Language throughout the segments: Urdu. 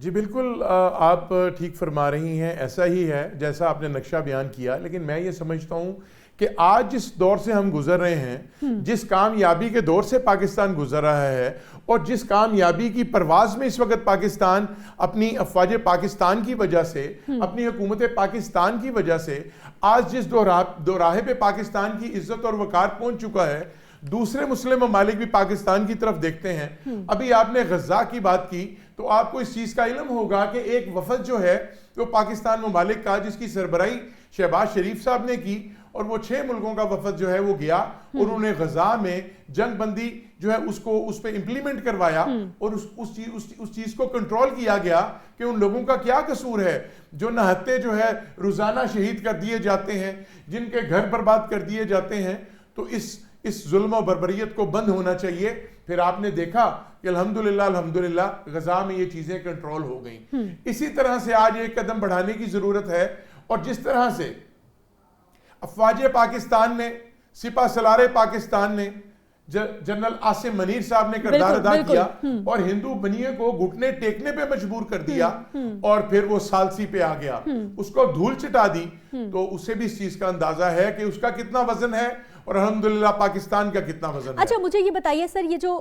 جی بالکل آپ ٹھیک فرما رہی ہیں، ایسا ہی ہے جیسا آپ نے نقشہ بیان کیا، لیکن میں یہ سمجھتا ہوں کہ آج جس دور سے ہم گزر رہے ہیں، جس کامیابی کے دور سے پاکستان گزر رہا ہے، اور جس کامیابی کی پرواز میں اس وقت پاکستان اپنی افواج پاکستان کی وجہ سے، اپنی حکومت پاکستان کی وجہ سے آج جس دوراہے پہ پاکستان کی عزت اور وقار پہنچ چکا ہے، دوسرے مسلم ممالک بھی پاکستان کی طرف دیکھتے ہیں۔ ابھی آپ نے غزہ کی بات کی تو آپ کو اس چیز کا علم ہوگا کہ ایک وفد جو ہے وہ پاکستان ممالک کا، جس کی سربراہی شہباز شریف صاحب نے کی، اور وہ 6 ملکوں کا وفد جو ہے وہ گیا اور انہوں نے غزہ میں جنگ بندی جو ہے اس پہ امپلیمنٹ کروایا، اور اس چیز کو کنٹرول کیا گیا کہ ان لوگوں کا کیا قصور ہے جو نہتے جو ہے روزانہ شہید کر دیے جاتے ہیں، جن کے گھر برباد کر دیے جاتے ہیں۔ تو اس ظلم و بربریت کو بند ہونا چاہیے۔ پھر آپ نے دیکھا کہ الحمدللہ غزہ میں یہ چیزیں کنٹرول ہو گئیں۔ اسی طرح سے آج ایک قدم بڑھانے کی ضرورت ہے، اور جس طرح سے افواج پاکستان نے، سپہ سالار پاکستان نے، جنرل عاصم منیر صاحب نے کردار ادا کیا اور ہندو بنیے کو گھٹنے ٹیکنے پہ مجبور کر دیا، اور پھر وہ ثالثی پہ آ گیا، اس کو دھول چٹا دی، تو اسے بھی اس چیز کا اندازہ ہے کہ اس کا کتنا وزن ہے اور الحمدللہ پاکستان کا کتنا وزن ہے۔ اچھا مجھے یہ بتائیے سر، یہ جو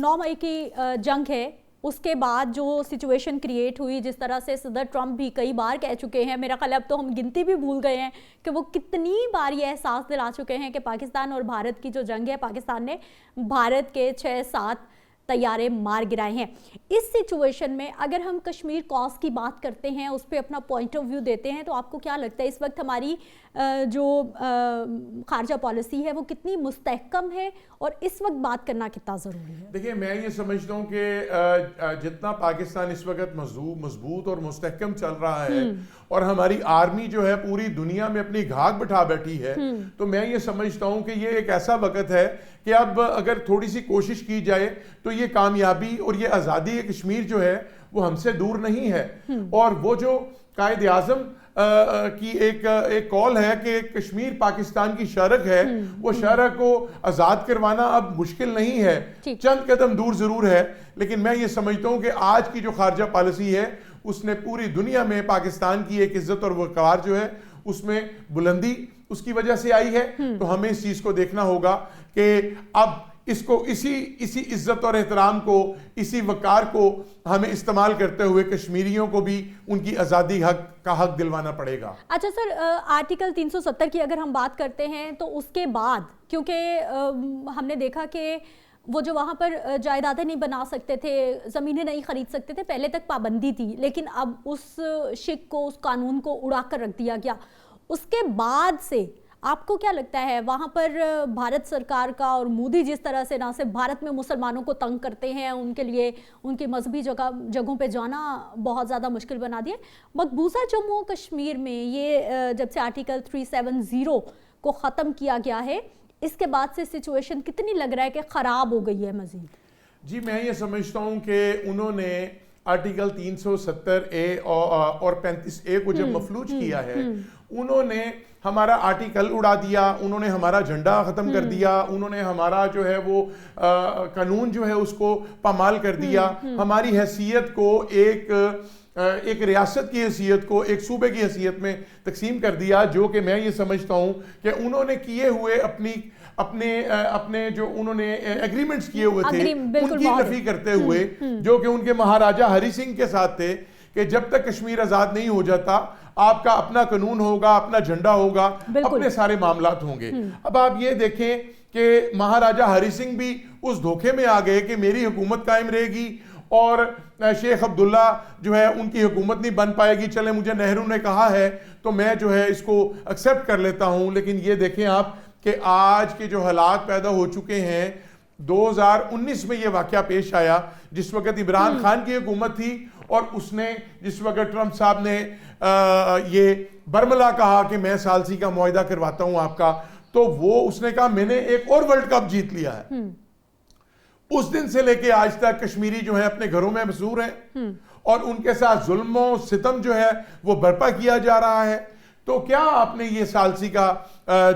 9 مئی کی جنگ ہے، اس کے بعد جو سچویشن کریٹ ہوئی، جس طرح سے صدر ٹرمپ بھی کئی بار کہہ چکے ہیں، میرا خیال اب تو ہم گنتی بھی بھول گئے ہیں کہ وہ کتنی بار یہ احساس دلا چکے ہیں کہ پاکستان اور بھارت کی جو جنگ ہے، پاکستان نے بھارت کے 6-7 طیارے مار گرائے ہیں۔ اس سچویشن میں اگر ہم کشمیر کاز کی بات کرتے ہیں، اس پہ اپنا پوائنٹ آف ویو دیتے ہیں، تو آپ کو کیا لگتا ہے اس وقت ہماری جو خارجہ پالیسی ہے وہ کتنی مستحکم ہے، اور اس وقت بات کرنا کتنا ضروری ہے؟ دیکھیں، میں یہ سمجھتا ہوں کہ جتنا پاکستان اس وقت مضبوط اور مستحکم چل رہا ہے، اور ہماری آرمی جو ہے پوری دنیا میں اپنی گھاگ بٹھا بیٹھی ہے، تو میں یہ سمجھتا ہوں کہ یہ ایک ایسا وقت ہے کہ اب اگر تھوڑی سی کوشش کی جائے تو یہ کامیابی اور یہ آزادی کشمیر جو ہے وہ ہم سے دور نہیں ہے۔ اور وہ جو قائد اعظم کی ایک کال ہے کہ کشمیر پاکستان کی شارک ہے، وہ شارک کو آزاد کروانا اب مشکل نہیں ہے، چند قدم دور ضرور ہے، لیکن میں یہ سمجھتا ہوں کہ آج کی جو خارجہ پالیسی ہے اس نے پوری دنیا میں پاکستان کی ایک عزت اور وقار جو ہے اس میں بلندی اس کی وجہ سے آئی ہے۔ تو ہمیں اس چیز کو دیکھنا ہوگا کہ اب اس کو اسی عزت اور احترام کو، اسی وقار کو ہمیں استعمال کرتے ہوئے کشمیریوں کو بھی ان کی آزادی کا حق دلوانا پڑے گا۔ اچھا سر، آرٹیکل 370 کی اگر ہم بات کرتے ہیں تو اس کے بعد، کیونکہ ہم نے دیکھا کہ وہ جو وہاں پر جائیدادیں نہیں بنا سکتے تھے، زمینیں نہیں خرید سکتے تھے، پہلے تک پابندی تھی، لیکن اب اس شک کو، اس قانون کو اڑا کر رکھ دیا گیا۔ اس کے بعد سے آپ کو کیا لگتا ہے وہاں پر بھارت سرکار کا اور مودی جس طرح سے نہ صرف بھارت میں مسلمانوں کو تنگ کرتے ہیں، ان کے لیے ان کی مذہبی جگہوں پہ جانا بہت زیادہ مشکل بنا دیا، مقبوضہ جموں و کشمیر میں یہ جب سے آرٹیکل 370 کو ختم کیا گیا ہے، اس کے بعد سے سچویشن کتنی لگ رہا ہے کہ خراب ہو گئی ہے مزید؟ جی میں یہ سمجھتا ہوں کہ انہوں نے آرٹیکل 370A اور 35A کو جب مفلوج کیا ہے، انہوں نے ہمارا آرٹیکل اڑا دیا، انہوں نے ہمارا جھنڈا ختم کر دیا، انہوں نے ہمارا جو ہے وہ قانون جو ہے اس کو پامال کر دیا، ہماری حیثیت کو ایک ریاست کی حیثیت کو ایک صوبے کی حیثیت میں تقسیم کر دیا، جو کہ میں یہ سمجھتا ہوں کہ انہوں نے کیے ہوئے اپنے جو انہوں نے ایگریمنٹس کیے ہوئے تھے ان کی نفی کرتے ہوئے، جو کہ ان کے مہاراجہ ہری سنگھ کے ساتھ تھے کہ جب تک کشمیر آزاد نہیں ہو جاتا آپ کا اپنا قانون ہوگا، اپنا جھنڈا ہوگا، اپنے سارے معاملات ہوں گے۔ اب آپ یہ دیکھیں کہ مہاراجہ ہری سنگھ بھی اس دھوکے میں آ گئے کہ میری حکومت قائم رہے گی اور شیخ عبداللہ جو ہے ان کی حکومت نہیں بن پائے گی، چلے مجھے نہرو نے کہا ہے تو میں جو ہے اس کو ایکسیپٹ کر لیتا ہوں۔ لیکن یہ دیکھیں آپ کہ آج کے جو حالات پیدا ہو چکے ہیں، 2019 میں یہ واقعہ پیش آیا جس وقت عمران خان کی حکومت تھی، اور اس نے جس وقت ٹرمپ صاحب نے یہ برملا کہا کہ میں ثالثی کا معاہدہ کرواتا ہوں آپ کا، تو وہ اس نے کہا میں نے ایک اور ورلڈ کپ جیت لیا ہے۔ اس دن سے لے کے آج تک کشمیری جو ہے اپنے گھروں میں مسحور ہیں، اور ان کے ساتھ ظلم و ستم جو ہے وہ برپا کیا جا رہا ہے۔ تو کیا آپ نے یہ ثالثی کا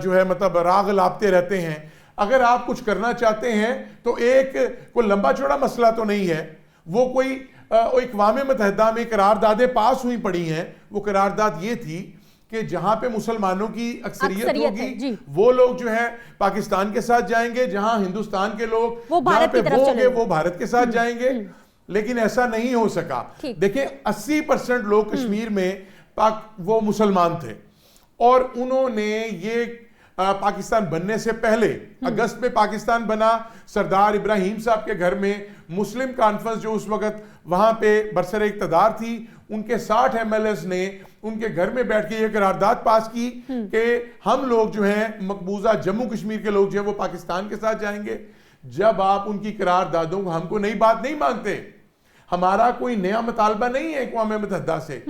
جو ہے مطلب راگ لاپتے رہتے ہیں؟ اگر آپ کچھ کرنا چاہتے ہیں تو کوئی لمبا چوڑا مسئلہ تو نہیں ہے، وہ کوئی اقوام متحدہ میں قراردادیں پاس ہوئی پڑی ہیں، وہ قرارداد یہ تھی کہ جہاں پہ مسلمانوں کی اکثریت ہوگی وہ لوگ جو ہے پاکستان کے ساتھ جائیں گے، جہاں ہندوستان کے لوگ جہاں پہ وہ گے وہ بھارت کے ساتھ جائیں گے، لیکن ایسا نہیں ہو سکا۔ دیکھیں 80% لوگ کشمیر میں وہ مسلمان تھے، اور انہوں نے یہ پاکستان بننے سے پہلے اگست میں پاکستان بنا، سردار ابراہیم صاحب کے گھر میں مسلم کانفرنس جو اس وقت وہاں پہ برسر اقتدار تھی، ان کے 60 ایم ایل ایز نے ان کے گھر میں بیٹھ کے یہ قرارداد پاس کی کہ ہم لوگ جو ہیں مقبوضہ جموں کشمیر کے لوگ جو ہیں وہ پاکستان کے ساتھ جائیں گے۔ جب آپ ان کی قراردادوں کو ہم کو نئی بات نہیں مانتے، ہمارا کوئی نیا مطالبہ نہیں ہے اقوام متحدہ سے،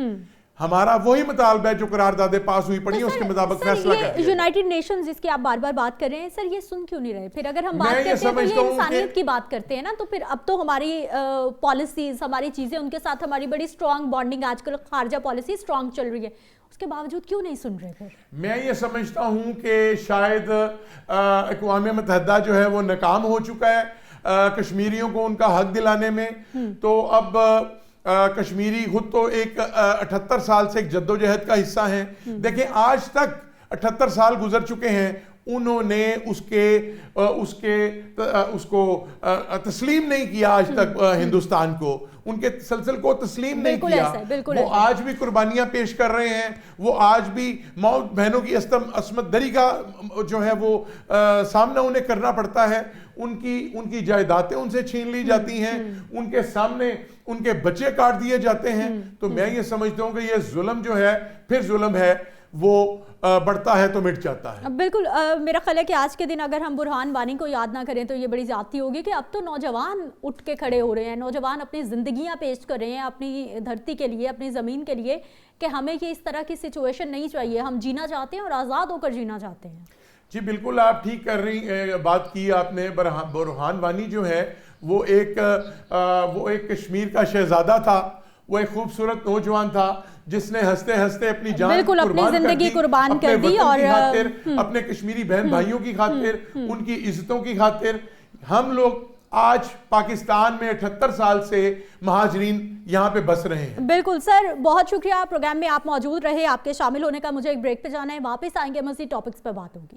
ہمارا وہی مطالبہ ہے جو قراردادیں پاس ہوئی پڑی ہیں اس کے مطابق فیصلہ کر دیا۔ یونائٹڈ نیشنز جس کی آپ بار بار بات کر رہے ہیں، سر یہ سن کیوں نہیں رہے؟ پھر اگر ہم بات کرتے ہیں تو یہ انسانیت کی بات کرتے ہیں نا، تو پھر اب تو ہماری پالیسیز، ہماری چیزیں، ان کے ساتھ ہماری بڑی اسٹرانگ بانڈنگ، آج کل خارجہ پالیسی اسٹرانگ چل رہی ہے، اس کے باوجود کیوں نہیں سن رہے پھر؟ میں یہ سمجھتا ہوں کہ شاید اقوام متحدہ جو ہے وہ ناکام ہو چکا ہے کشمیریوں کو ان کا حق دلانے میں۔ تو اب کشمیری خود تو ایک 78 سال سے ایک جدوجہد کا حصہ ہیں۔ دیکھیں آج تک 78 سال گزر چکے ہیں، انہوں نے اس کو تسلیم نہیں کیا آج تک ہندوستان کو، ان کے تسلسل کو تسلیم نہیں کیا۔ وہ آج بھی قربانیاں پیش کر رہے ہیں، وہ آج بھی ماؤں بہنوں کی عصمت دری کا جو ہے وہ سامنا انہیں کرنا پڑتا ہے، ان کی جائیدادیں ان سے چھین لی جاتی ہیں، ان کے سامنے ان کے بچے کاٹ دیے جاتے ہیں۔ تو میں یہ سمجھتا ہوں کہ یہ ظلم جو ہے پھر ظلم ہے، وہ بڑھتا ہے تو مٹ جاتا ہے۔ بالکل، میرا خیال ہے کہ آج کے دن اگر ہم برہان وانی کو یاد نہ کریں تو یہ بڑی زیادتی ہوگی کہ اب تو نوجوان اٹھ کے کھڑے ہو رہے ہیں، نوجوان اپنی زندگیاں پیش کر رہے ہیں اپنی دھرتی کے لیے، اپنی زمین کے لیے، کہ ہمیں یہ اس طرح کی سچویشن نہیں چاہیے، ہم جینا چاہتے ہیں اور آزاد ہو کر جینا چاہتے ہیں۔ جی بالکل، آپ ٹھیک کر رہی بات کی آپ نے۔ برہان وانی جو ہے وہ ایک کشمیر کا شہزادہ تھا، وہ ایک خوبصورت نوجوان تھا جس نے ہنستے ہنستے اپنی جان قربان کر دی اور اپنے کشمیری بہن بھائیوں کی خاطر، ان کی عزتوں کی خاطر۔ ہم لوگ آج پاکستان میں 78 سال سے مہاجرین یہاں پہ بس رہے ہیں۔ بالکل سر، بہت شکریہ، پروگرام میں آپ موجود رہے، آپ کے شامل ہونے کا۔ مجھے ایک بریک پہ جانا ہے، واپس آئیں گے، مزید ٹاپکس پہ بات ہوگی۔